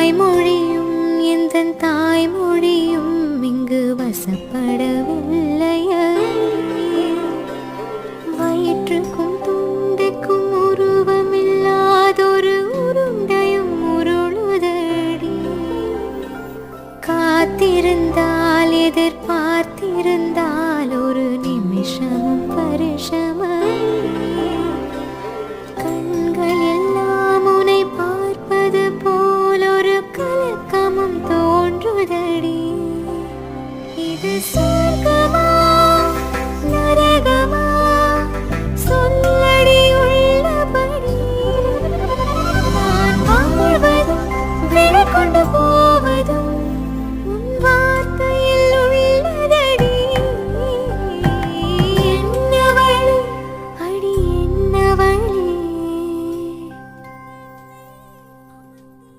வாய்மொழியும் எந்தன் தாய்மொழியும் இங்கு வசப்படவில்லைய. வயிற்றுக்கும் தொண்டைக்கும் உருவமில்லாதொரு உருண்டையும் உருளுதடி. காத்திருந்தால் எதிர்பார்த்திருந்தால் ஒரு நிமிஷமும் பரிஷம்